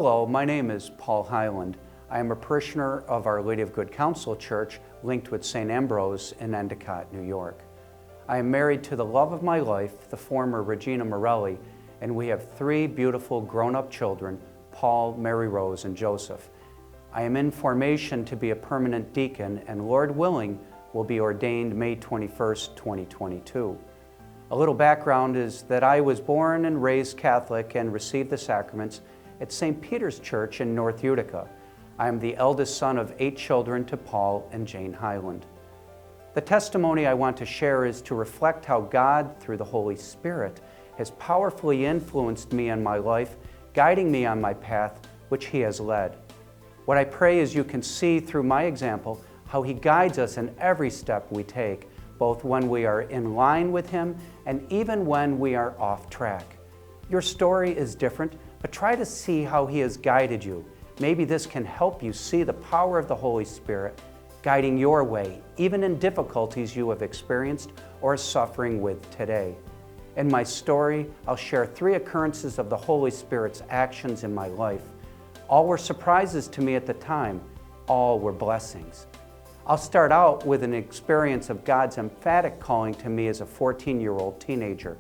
Hello, my name is Paul Heiland. I am a parishioner of Our Lady of Good Counsel Church, linked with St. Ambrose in Endicott, New York. I am married to the love of my life, the former Regina Morelli, and we have 3 beautiful grown-up children, Paul, Mary Rose, and Joseph. I am in formation to be a permanent deacon and, Lord willing, will be ordained May 21st, 2022. A little background is that I was born and raised Catholic and received the sacraments at St. Peter's Church in North Utica. I am the eldest son of 8 children to Paul and Jane Heiland. The testimony I want to share is to reflect how God, through the Holy Spirit, has powerfully influenced me in my life, guiding me on my path, which He has led. What I pray is you can see through my example how He guides us in every step we take, both when we are in line with Him and even when we are off track. Your story is different, but try to see how He has guided you. Maybe this can help you see the power of the Holy Spirit guiding your way, even in difficulties you have experienced or are suffering with today. In my story, I'll share 3 occurrences of the Holy Spirit's actions in my life. All were surprises to me at the time. All were blessings. I'll start out with an experience of God's emphatic calling to me as a 14-year-old teenager.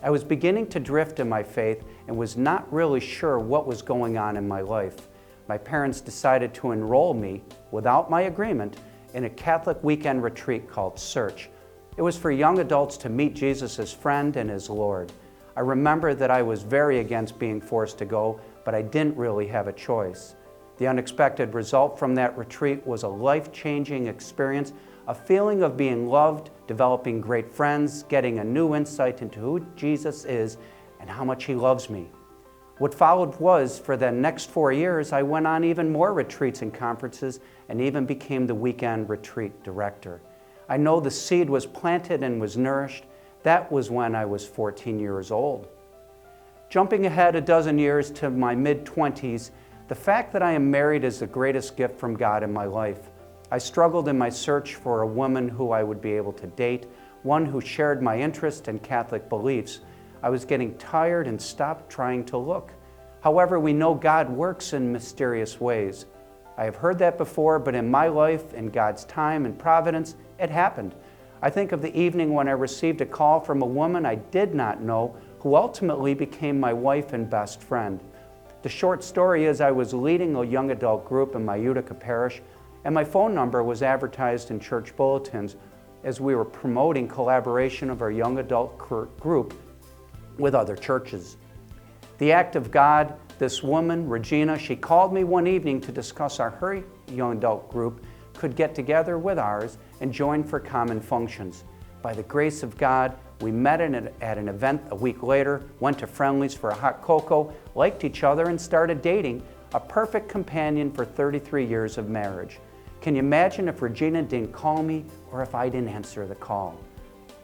I was beginning to drift in my faith and was not really sure what was going on in my life. My parents decided to enroll me, without my agreement, in a Catholic weekend retreat called Search. It was for young adults to meet Jesus as friend and as Lord. I remember that I was very against being forced to go, but I didn't really have a choice. The unexpected result from that retreat was a life-changing experience, a feeling of being loved, developing great friends, getting a new insight into who Jesus is and how much He loves me. What followed was, for the next 4 years, I went on even more retreats and conferences and even became the weekend retreat director. I know the seed was planted and was nourished. That was when I was 14 years old. Jumping ahead a dozen years to my mid-20s, the fact that I am married is the greatest gift from God in my life. I struggled in my search for a woman who I would be able to date, one who shared my interest and Catholic beliefs. I was getting tired and stopped trying to look. However, we know God works in mysterious ways. I have heard that before, but in my life, in God's time and providence, it happened. I think of the evening when I received a call from a woman I did not know, who ultimately became my wife and best friend. The short story is I was leading a young adult group in my Utica parish, and my phone number was advertised in church bulletins as we were promoting collaboration of our young adult group with other churches. The act of God, this woman, Regina, she called me one evening to discuss how her young adult group could get together with ours and join for common functions. By the grace of God, we met at an event a week later, went to Friendly's for a hot cocoa, liked each other, and started dating, a perfect companion for 33 years of marriage. Can you imagine if Regina didn't call me or if I didn't answer the call?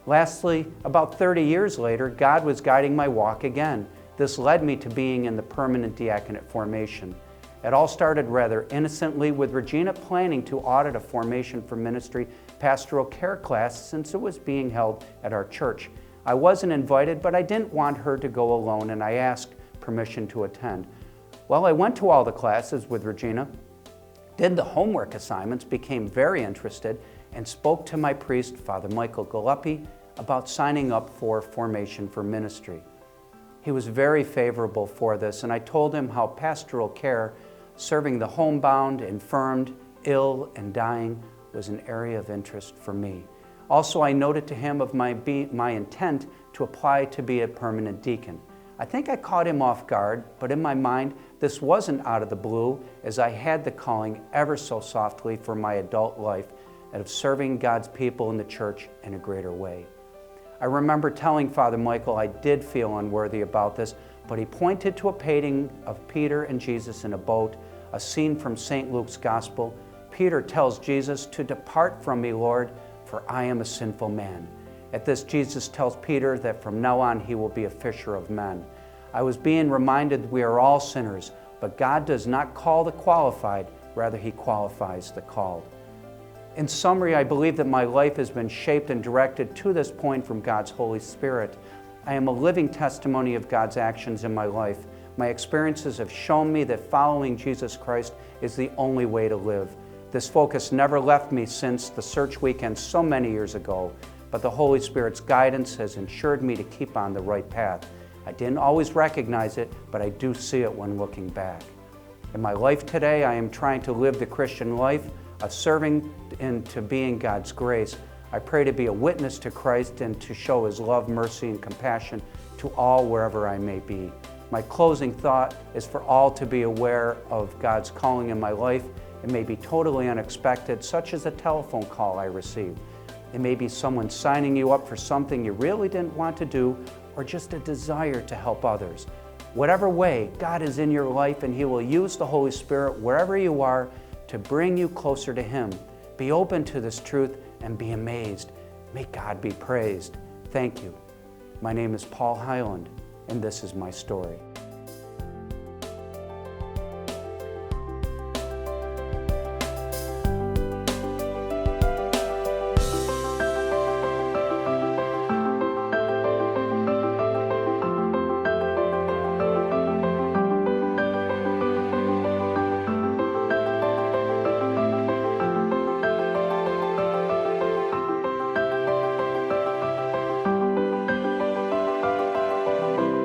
Lastly, about 30 years later, God was guiding my walk again. This led me to being in the permanent diaconate formation. It all started rather innocently with Regina planning to audit a formation for ministry pastoral care class since it was being held at our church. I wasn't invited, but I didn't want her to go alone, and I asked permission to attend. Well, I went to all the classes with Regina, did the homework assignments, became very interested, and spoke to my priest, Father Michael Galuppi, about signing up for formation for ministry. He was very favorable for this, and I told him how pastoral care, serving the homebound, infirmed, ill, and dying, was an area of interest for me. Also, I noted to him of my intent to apply to be a permanent deacon. I think I caught him off guard, but in my mind, this wasn't out of the blue, as I had the calling ever so softly for my adult life and of serving God's people in the church in a greater way. I remember telling Father Michael I did feel unworthy about this, but he pointed to a painting of Peter and Jesus in a boat, a scene from St. Luke's Gospel. Peter tells Jesus to depart from me, Lord, for I am a sinful man. At this, Jesus tells Peter that from now on he will be a fisher of men. I was being reminded we are all sinners, but God does not call the qualified, rather He qualifies the called. In summary, I believe that my life has been shaped and directed to this point from God's Holy Spirit. I am a living testimony of God's actions in my life. My experiences have shown me that following Jesus Christ is the only way to live. This focus never left me since the search weekend so many years ago, but the Holy Spirit's guidance has ensured me to keep on the right path. I didn't always recognize it, but I do see it when looking back. In my life today, I am trying to live the Christian life of serving and to being God's grace. I pray to be a witness to Christ and to show His love, mercy, and compassion to all wherever I may be. My closing thought is for all to be aware of God's calling in my life. It may be totally unexpected, such as a telephone call I received. It may be someone signing you up for something you really didn't want to do, or just a desire to help others. Whatever way, God is in your life, and He will use the Holy Spirit wherever you are to bring you closer to Him. Be open to this truth and be amazed. May God be praised. Thank you. My name is Paul Heiland, and this is my story.